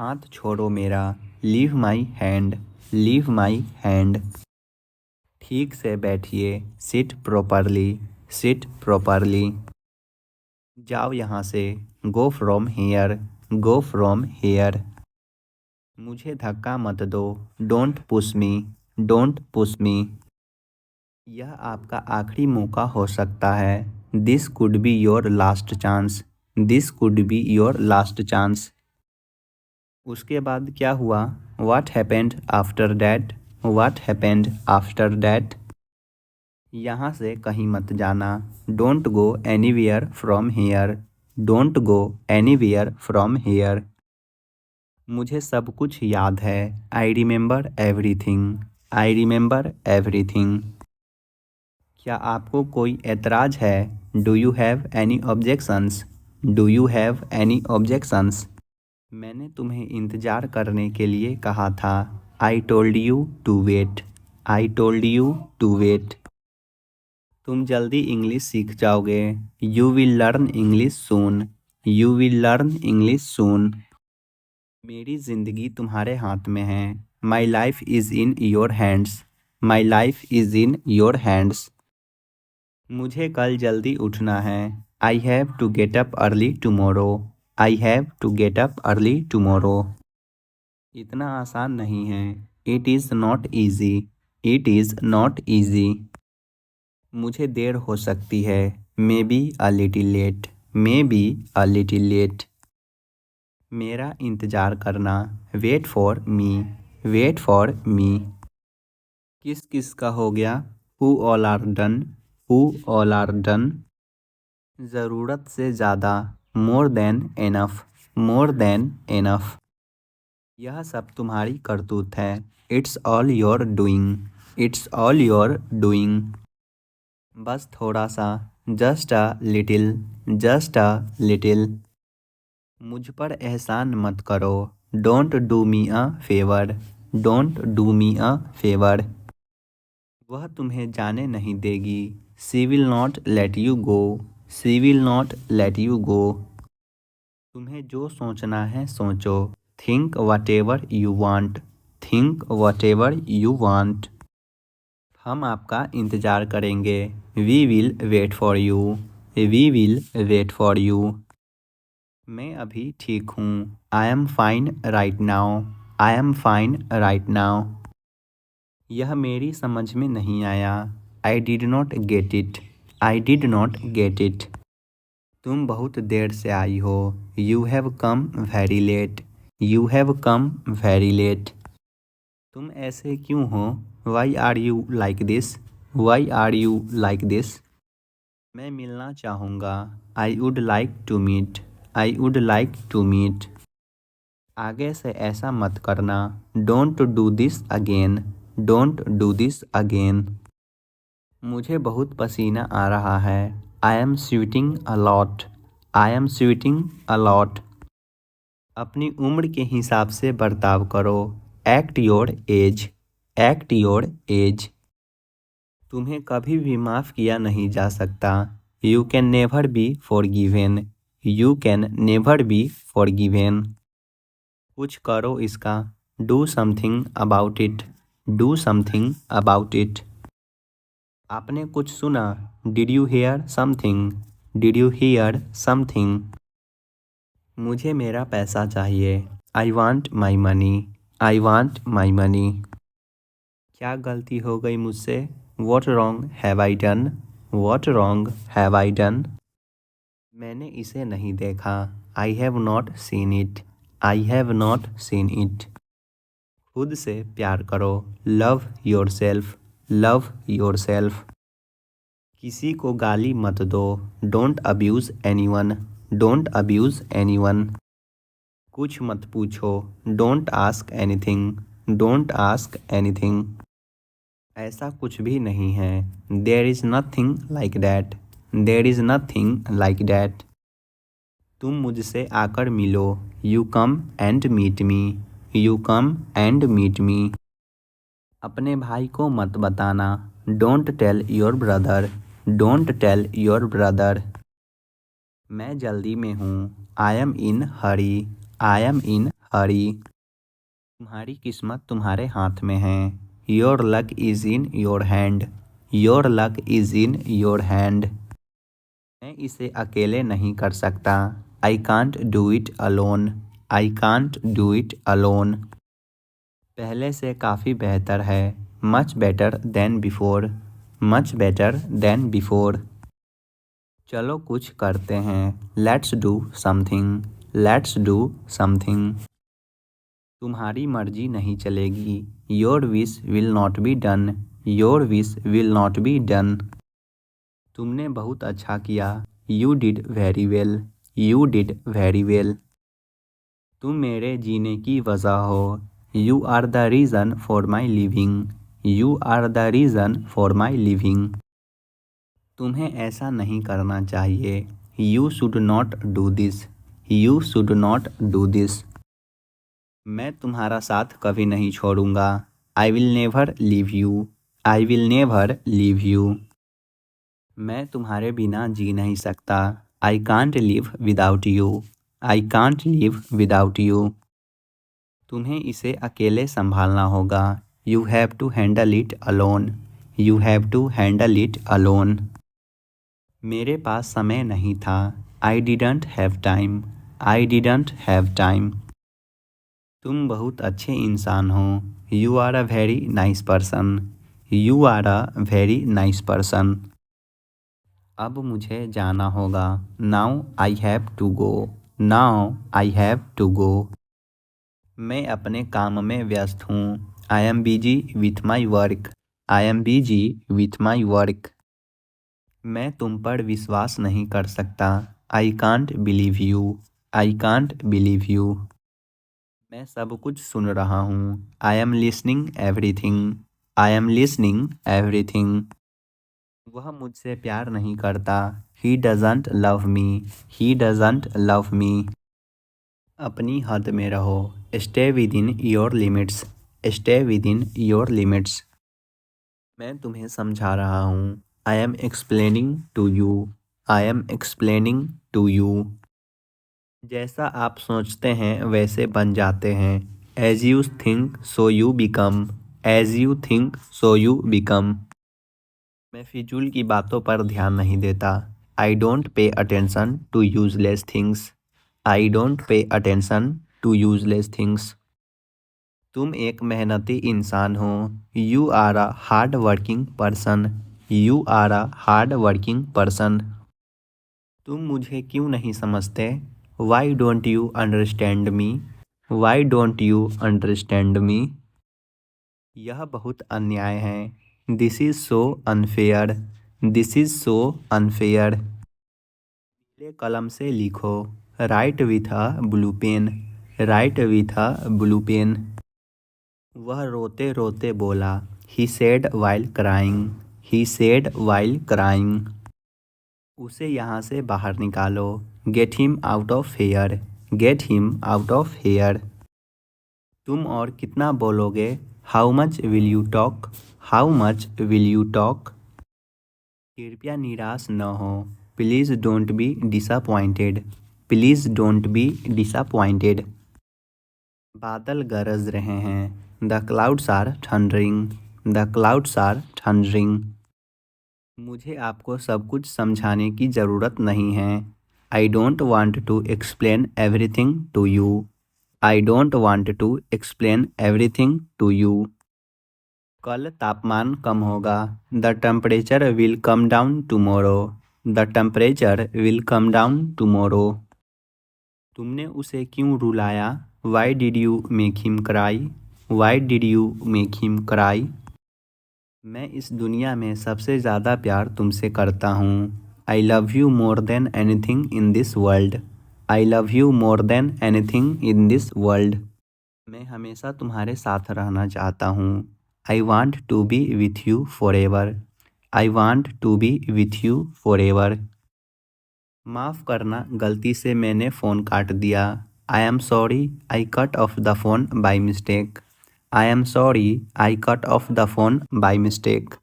हाथ छोड़ो मेरा, leave my hand, leave my hand. ठीक से बैठिए, सिट प्रॉपरली, सिट प्रॉपरली। जाओ यहाँ से, go from here, go from here. मुझे धक्का मत दो, don't push me, don't push me. यह आपका आखिरी मौका हो सकता है, this could be your last chance, this could be your last chance. उसके बाद क्या हुआ, what happened after that, what happened after that. यहाँ से कहीं मत जाना, don't go anywhere from here, don't go anywhere from here. मुझे सब कुछ याद है, I remember everything, I remember everything. क्या आपको कोई एतराज़ है, do you have any objections, do you have any objections. मैंने तुम्हें इंतज़ार करने के लिए कहा था, I told you to wait, I told you to wait. तुम जल्दी इंग्लिश सीख जाओगे, you will learn English soon, you will learn English soon. मेरी ज़िंदगी तुम्हारे हाथ में है, my life is in your hands, my life is in your hands. मुझे कल जल्दी उठना है, I have to get up early tomorrow, I have to get up early tomorrow. इतना आसान नहीं है, it is not easy, it is not easy. मुझे देर हो सकती है, maybe a little late, maybe a little late. मेरा इंतज़ार करना, wait for me, wait for me. किस किस का हो गया, who all are done, who all are done. ज़रूरत से ज़्यादा, more than enough, more than enough. यह सब तुम्हारी करतूत है, it's all your doing, it's all your doing. बस थोड़ा सा, just a little, just a little. मुझ पर एहसान मत करो, don't do me a favour, don't do me a favour. वह तुम्हें जाने नहीं देगी, she will not let you go, she will not let you go. तुम्हें जो सोचना है सोचो, think whatever you want, think whatever you want. हम आपका इंतज़ार करेंगे, we will wait for you, we will wait for you. मैं अभी ठीक हूँ, I am fine right now, I am fine right now. यह मेरी समझ में नहीं आया, I did not get it, I did not get it. तुम बहुत देर से आई हो, you have come very late, you have come very late. तुम ऐसे क्यों हो, why are you like this, why are you like this. मैं मिलना चाहूँगा, I would like to meet, I would like to meet. आगे से ऐसा मत करना, don't do this again, don't do this again. मुझे बहुत पसीना आ रहा है, I am sweating a lot, I am sweating a lot. अपनी उम्र के हिसाब से बर्ताव करो, act your age, act your age. तुम्हें कभी भी माफ़ किया नहीं जा सकता, you can never be forgiven, you can never be forgiven. कुछ करो इसका, do something about it, do something about it. आपने कुछ सुना, did you hear something, did you hear something. मुझे मेरा पैसा चाहिए, I want my money, I want my money. क्या गलती हो गई मुझसे, what wrong have I done, what wrong have I done. मैंने इसे नहीं देखा, I have not seen it, I have not seen it. खुद से प्यार करो, love yourself, love yourself. किसी को गाली मत दो, don't abuse anyone, don't abuse anyone. कुछ मत पूछो, don't ask anything, don't ask anything. ऐसा कुछ भी नहीं है, there is nothing like that, there is nothing like that. तुम मुझसे आकर मिलो, you come and meet me, you come and meet me. अपने भाई को मत बताना, don't tell your brother, don't tell your brother. मैं जल्दी में हूँ, I M in Hari, I am इन हरी। तुम्हारी किस्मत तुम्हारे हाथ में है। Your luck is in your hand. Your luck is in your hand. मैं इसे अकेले नहीं कर सकता। I can't do it alone. I can't do it alone. पहले से काफ़ी बेहतर है। Much better than before. Much better than before. चलो कुछ करते हैं। Let's do something. Let's do something. तुम्हारी मर्जी नहीं चलेगी। Your wish will not be done. Your wish will not be done. तुमने बहुत अच्छा किया। You did very well. You did very well. तुम मेरे जीने की वजह हो। You are the reason for my living. You are the reason for my living. तुम्हें ऐसा नहीं करना चाहिए। You should not do this. You should not do this. मैं तुम्हारा साथ कभी नहीं छोड़ूंगा। I will never leave you. I will never leave you. मैं तुम्हारे बिना जी नहीं सकता। आई can't live without you. I can't live without you. तुम्हें इसे अकेले संभालना होगा। You have to handle it alone. You have to handle it alone. मेरे पास समय नहीं था। I didn't have time. I didn't have time. तुम बहुत अच्छे इंसान हो। You are a very nice person. You are a very nice person. अब मुझे जाना होगा। Now I have to go. Now I have to गो। मैं अपने काम में व्यस्त हूँ। I am busy with my work. I am busy with my work. मैं तुम पर विश्वास नहीं कर सकता। I can't believe you. I can't believe you. मैं सब कुछ सुन रहा हूँ। I am listening everything. I am listening everything. वह मुझसे प्यार नहीं करता। He doesn't love me. He doesn't love me. अपनी हद में रहो। Stay within your limits. Stay within your limits. मैं तुम्हें समझा रहा हूँ। I am explaining to you. I am explaining to you. जैसा आप सोचते हैं वैसे बन जाते हैं। As you think so you become. As you think so you become. मैं फिजूल की बातों पर ध्यान नहीं देता। I don't pay attention to useless things. I don't pay attention to useless things. तुम एक मेहनती इंसान हो। You are a hard working person. You are a hard working person. तुम मुझे क्यों नहीं समझते। Why don't you understand me. Why don't you understand me. यह बहुत अन्याय है। This is so unfair. This is so unfair. नीले कलम से लिखो। Write with a blue pen. Write with a blue pen. वह रोते रोते बोला। He said while crying. He said while crying. उसे यहाँ से बाहर निकालो। Get him out of here. Get him out of here. तुम और कितना बोलोगे। How much will you talk. How much will you talk. कृपया निराश न हो। Please don't be disappointed. Please don't be disappointed. बादल गरज रहे हैं। The clouds are thundering. The clouds are thundering. मुझे आपको सब कुछ समझाने की ज़रूरत नहीं है। I don't want to explain everything to you. I don't want to explain everything to you. कल तापमान कम होगा। The temperature will come down tomorrow. The temperature will come down tomorrow. तुमने उसे क्यों रुलाया। Why did you make him cry. Why did you make him cry. मैं इस दुनिया में सबसे ज़्यादा प्यार तुमसे करता हूँ। I love you more than anything in this world. I love you more than anything in this world. मैं हमेशा तुम्हारे साथ रहना चाहता हूँ। I want to be with you forever. I want to be with you forever. माफ़ करना, गलती से मैंने फ़ोन काट दिया। I am sorry I cut off the phone by mistake. I am sorry I cut off the phone by mistake.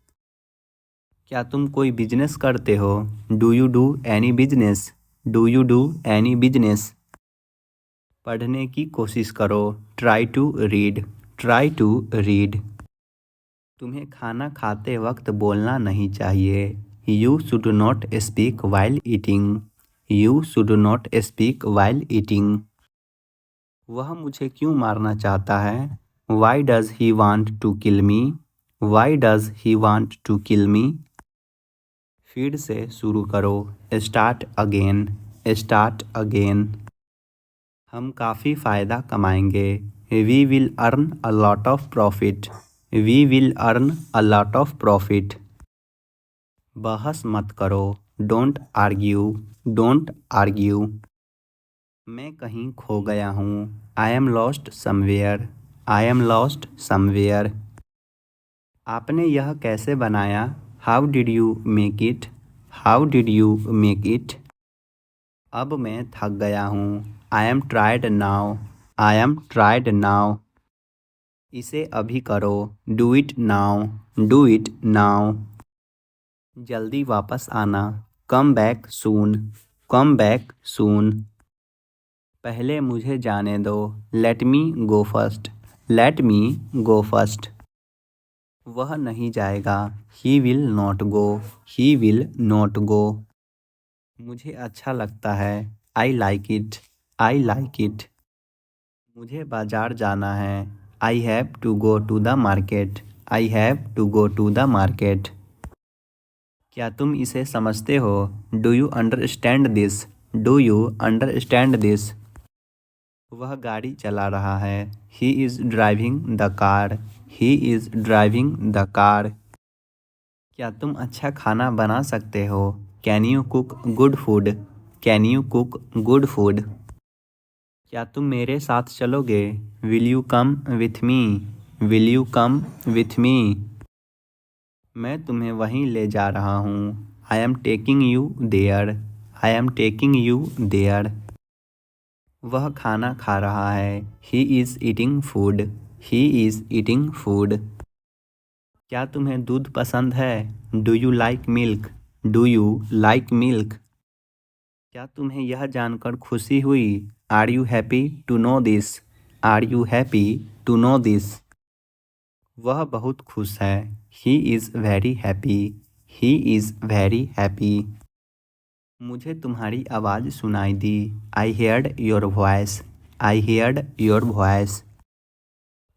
क्या तुम कोई बिजनेस करते हो। Do you do any business. Do you do any business. पढ़ने की कोशिश करो, try to read, try to read. तुम्हें खाना खाते वक्त बोलना नहीं चाहिए, you should not speak while eating, you should not speak while eating. वह मुझे क्यों मारना चाहता है, why does he want to kill me, why does he want to kill me. फिर से शुरू करो, स्टार्ट अगेन, स्टार्ट अगेन। हम काफ़ी फ़ायदा कमाएंगे, we will earn a lot of profit, we will earn a lot of profit. बहस मत करो, डोंट आर्ग्यू, डोंट आर्ग्यू। मैं कहीं खो गया हूँ, I am lost somewhere, I am lost somewhere. आपने यह कैसे बनाया, how did you make it, how did you make it. अब मैं थक गया हूँ, I am tired now, I am tired now. इसे अभी करो, do it now, do it now. जल्दी वापस आना, come back soon, come back soon. पहले मुझे जाने दो, let me go first, let me go first. वह नहीं जाएगा, he will not go, he will not go. मुझे अच्छा लगता है, I like it, I like it. मुझे बाजार जाना है, I have to go to the market, I have to go to the market. क्या तुम इसे समझते हो, do you understand this, do you understand this. वह गाड़ी चला रहा है, he is driving the car, he is driving the car. क्या तुम अच्छा खाना बना सकते हो, can you cook good food, can you cook good food. क्या तुम मेरे साथ चलोगे, will you come with me, will you come with me. मैं तुम्हें वहीं ले जा रहा हूँ, I am taking you there, I am taking you there. वह खाना खा रहा है, he is eating food, he is eating food. क्या तुम्हें दूध पसंद है, do you like milk, do you like milk. क्या तुम्हें यह जानकर खुशी हुई, are you happy to know this, are you happy to know this. वह बहुत खुश है, he is very happy, he is very happy. मुझे तुम्हारी आवाज़ सुनाई दी, I heard your voice, I heard your voice.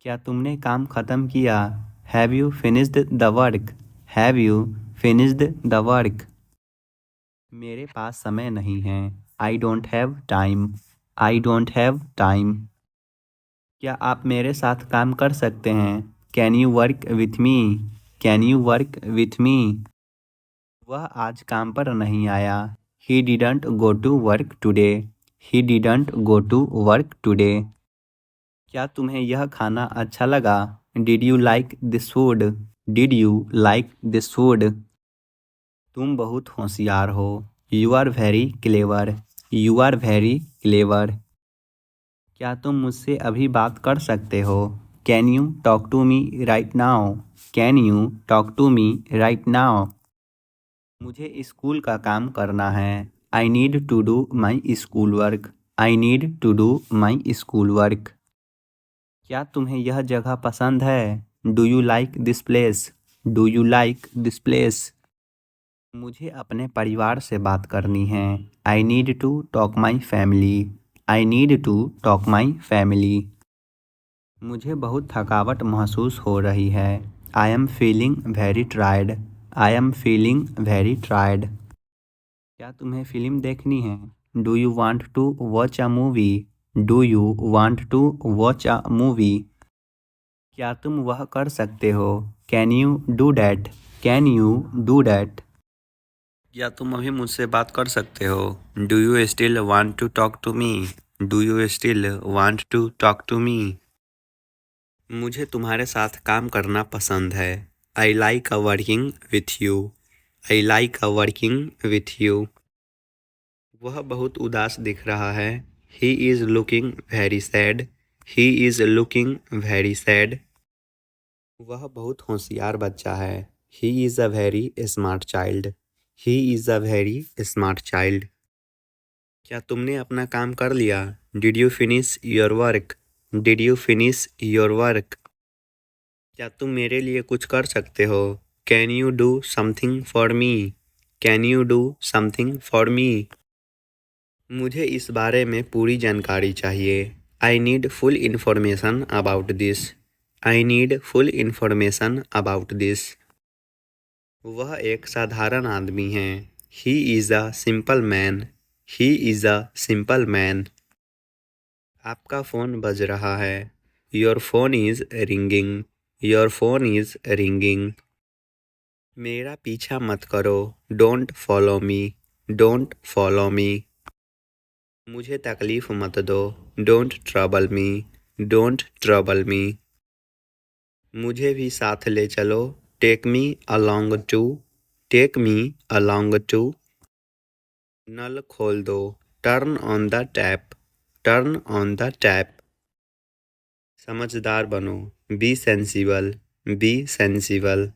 क्या तुमने काम ख़त्म किया, have you finished the work, have you finished the work. मेरे पास समय नहीं है, I don't have time, I don't have time. क्या आप मेरे साथ काम कर सकते हैं, can you work with me, can you work with me. वह आज काम पर नहीं आया, he didn't go to work today, he didn't go to work today. क्या तुम्हें यह खाना अच्छा लगा, did you like this food, did you like this food. तुम बहुत होशियार हो, you are very clever, you are very clever. क्या तुम मुझसे अभी बात कर सकते हो, can you talk to me right now, can you talk to me right now. मुझे स्कूल का काम करना है, I need to do my school work, I need to do my school work. क्या तुम्हें यह जगह पसंद है, do you like this place, do you like this place. मुझे अपने परिवार से बात करनी है, I need to talk my family, I need to talk my family. मुझे बहुत थकावट महसूस हो रही है, I am feeling very tired, I am feeling very tired. क्या तुम्हें फिल्म देखनी है, do you want to watch a movie, do you want to watch a movie. क्या तुम वह कर सकते हो, can you do that, can you do that. क्या तुम अभी मुझसे बात कर सकते हो, do you still want to talk to me, do you still want to talk to me. मुझे तुम्हारे साथ काम करना पसंद है, I like a working with you, I like a working with you. वह बहुत उदास दिख रहा है, he is looking very sad, he is looking very sad. वह बहुत होशियार बच्चा है, he is a very smart child, he is a very smart child. क्या तुमने अपना काम कर लिया? Did you finish your work? Did you finish your work? क्या तुम मेरे लिए कुछ कर सकते हो? Can you do something for me? Can you do something for me? मुझे इस बारे में पूरी जानकारी चाहिए। I need full information about this. I need full information about this. वह एक साधारण आदमी है। He is a simple man. He is a simple man. आपका फ़ोन बज रहा है। Your phone is ringing. Your phone is ringing. मेरा पीछा मत करो। Don't follow me. Don't follow me. मुझे तकलीफ़ मत दो। Don't trouble me. Don't trouble me. मुझे भी साथ ले चलो। Take me along too. Take me along too. नल खोल दो। Turn on the tap. Turn on the tap. समझदार बनो। Be sensible. Be sensible.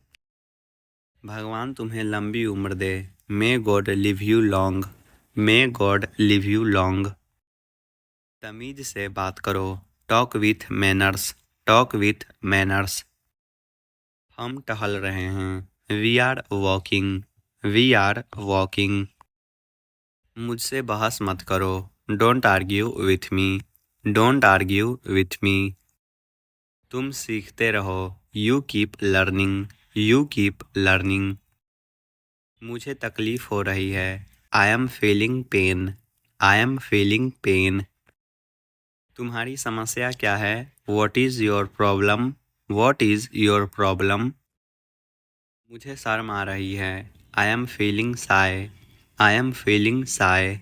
भगवान तुम्हें लंबी उम्र दे। मे God live you long. May God live you long. तमीज से बात करो। Talk with manners. Talk with manners. हम टहल रहे हैं। We are walking. We are walking. मुझसे बहस मत करो। Don't argue with me. Don't argue with me. तुम सीखते रहो। You keep learning. You keep learning. मुझे तकलीफ हो रही है। I am feeling pain. I am feeling pain. तुम्हारी समस्या क्या है? What is your problem? What is your problem? मुझे शर्म आ रही है। I am feeling shy. I am feeling shy.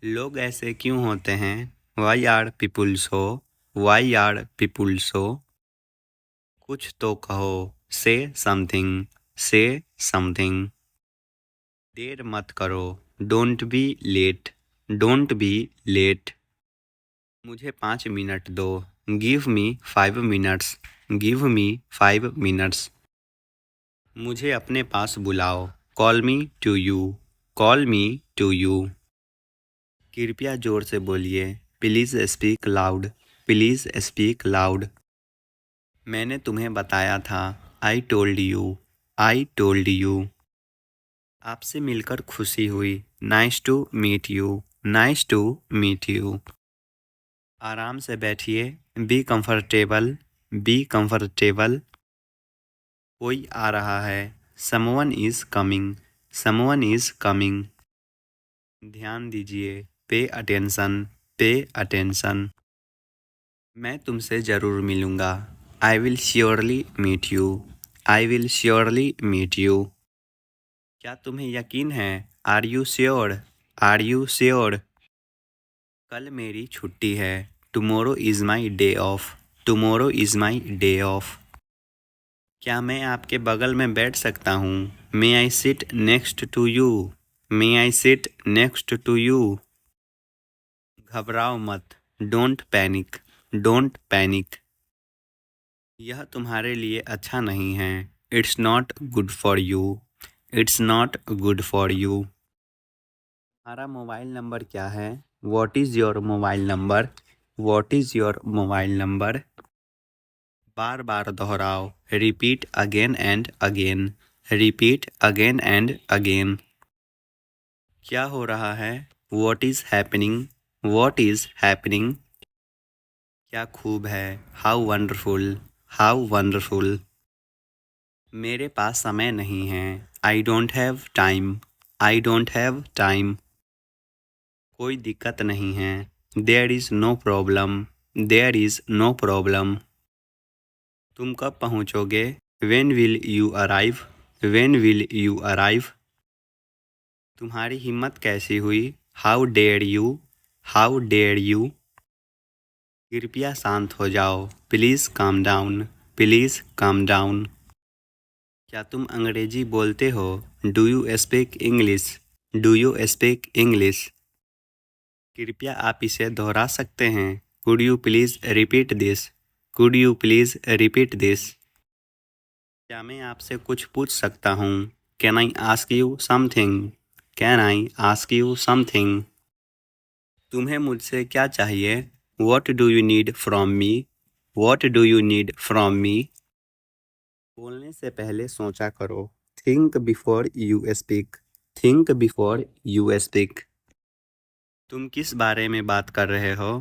लोग ऐसे क्यों होते हैं? Why are people so? Why are people so? कुछ तो कहो। से समथिंग। से समथिंग। देर मत करो। Don't be late. Don't be late. मुझे 5 मिनट दो। Give me 5 minutes. Give me 5 minutes. मुझे अपने पास बुलाओ। Call me to you. Call me to you. कृपया जोर से बोलिए। Please speak loud. Please speak loud. मैंने तुम्हें बताया था। I told you. I told you. आपसे मिलकर खुशी हुई। Nice to meet you. Nice to meet you. आराम से बैठिए। Be comfortable. Be comfortable. कोई आ रहा है। Someone is coming. Someone is coming. ध्यान दीजिए। Pay attention. Pay attention. मैं तुमसे ज़रूर मिलूँगा। I will surely meet you. I will surely meet you. क्या तुम्हें यकीन है? Are you sure? Are you sure? कल मेरी छुट्टी है। Tomorrow is my day off. Tomorrow is my day off. क्या मैं आपके बगल में बैठ सकता हूँ? May I sit next to you? May I sit next to you? घबराओ मत। Don't panic. Don't panic. यह तुम्हारे लिए अच्छा नहीं है। It's not good for you. It's not good for you. तुम्हारा मोबाइल नंबर क्या है? What is your mobile number? What is your mobile number? बार बार दोहराओ। Repeat again and again. Repeat again and again. क्या हो रहा है? What is happening? What is happening? क्या खूब है। How wonderful. How wonderful. मेरे पास समय नहीं है। I don't have time. I don't have time. कोई दिक्कत नहीं है। There is no problem. There is no problem. तुम कब पहुँचोगे? When will you arrive? When will you arrive? तुम्हारी हिम्मत कैसी हुई? How dare you? How dare you? कृपया शांत हो जाओ। Please calm down. Please calm down. क्या तुम अंग्रेजी बोलते हो? Do you speak English? Do you speak English? कृपया आप इसे दोहरा सकते हैं? Could you please repeat this? Could you please repeat this? क्या मैं आपसे कुछ पूछ सकता हूँ? Can I ask you something? Can I ask you something? तुम्हें मुझसे क्या चाहिए? What do you need from me? What do you need from me? बोलने से पहले सोचा करो। Think before you speak. Think before you speak. तुम किस बारे में बात कर रहे हो?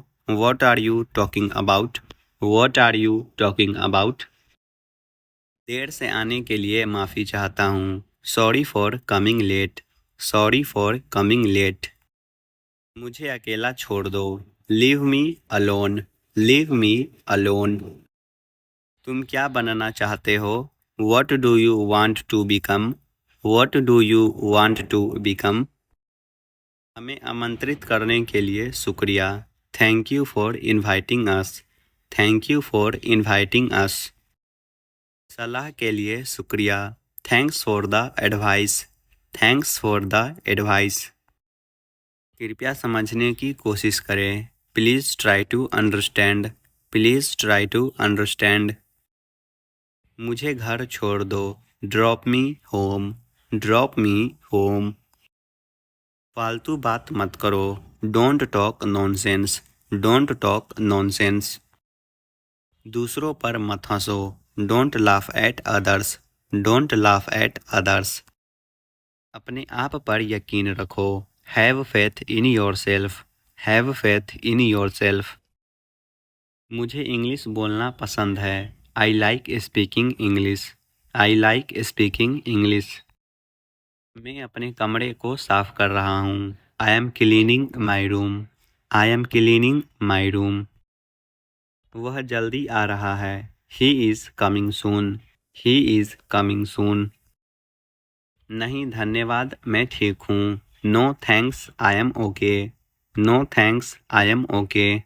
What are you talking about? What are you talking about? देर से आने के लिए माफ़ी चाहता हूँ। Sorry for coming late. Sorry for coming late. मुझे अकेला छोड़ दो। Leave me alone. Leave me alone. तुम क्या बनना चाहते हो? What do you want to become? What do you want to become? हमें आमंत्रित करने के लिए शुक्रिया। Thank you for inviting us. Thank you for inviting us. सलाह के लिए शुक्रिया। Thanks for the advice. Thanks for the advice. कृपया समझने की कोशिश करें। Please try to understand. Please try to understand. मुझे घर छोड़ दो। Drop me home. Drop me home. फालतू बात मत करो। Don't talk nonsense. Don't talk nonsense. दूसरों पर मत हंसो। Don't laugh at others. Don't laugh at others. अपने आप पर यकीन रखो। Have faith in yourself. Have faith in yourself. मुझे इंग्लिश बोलना पसंद है। I like speaking English. I like speaking English. मैं अपने कमरे को साफ कर रहा हूँ। I am cleaning my room. I am cleaning my room. वह जल्दी आ रहा है। He is coming soon. He is coming soon. नहीं धन्यवाद, मैं ठीक हूँ। No thanks, I am okay. No thanks, I am okay.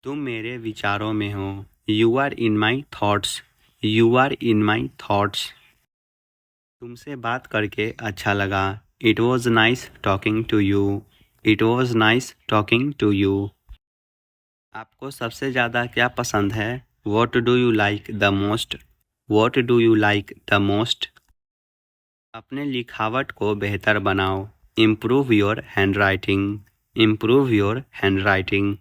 तुम मेरे विचारों में हो। You are in my thoughts. You are in my thoughts. तुमसे बात करके अच्छा लगा। It was nice talking to you. It was nice talking to you. आपको सबसे ज़्यादा क्या पसंद है? What do you like the most? What do you like the most? अपने लिखावट को बेहतर बनाओ। Improve your handwriting. Improve your handwriting.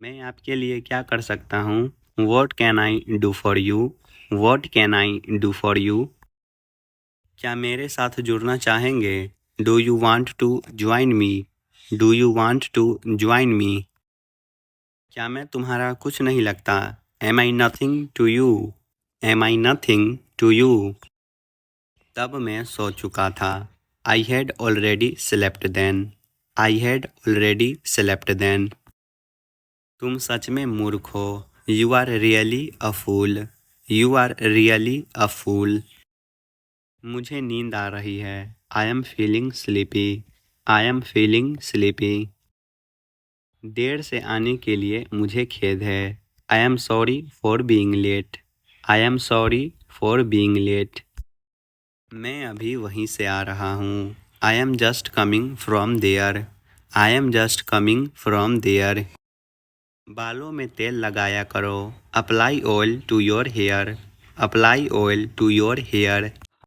मैं आपके लिए क्या कर सकता हूँ? What can I do for you? What can I do for you? क्या मेरे साथ जुड़ना चाहेंगे? Do you want to join me? Do you want to join me? क्या मैं तुम्हारा कुछ नहीं लगता? Am I nothing to you? Am I nothing to you? तब मैं सो चुका था। I had already slept then. I had already slept then. तुम सच में मूर्ख हो। You are really a fool. You are really a fool. मुझे नींद आ रही है। I am feeling sleepy. I am feeling sleepy. देर से आने के लिए मुझे खेद है। I am sorry for being late. I am sorry for being late. मैं अभी वहीं से आ रहा हूँ। I am just coming from there. I am just coming from there. बालों में तेल लगाया करो। Apply oil to your hair. Apply oil to your hair.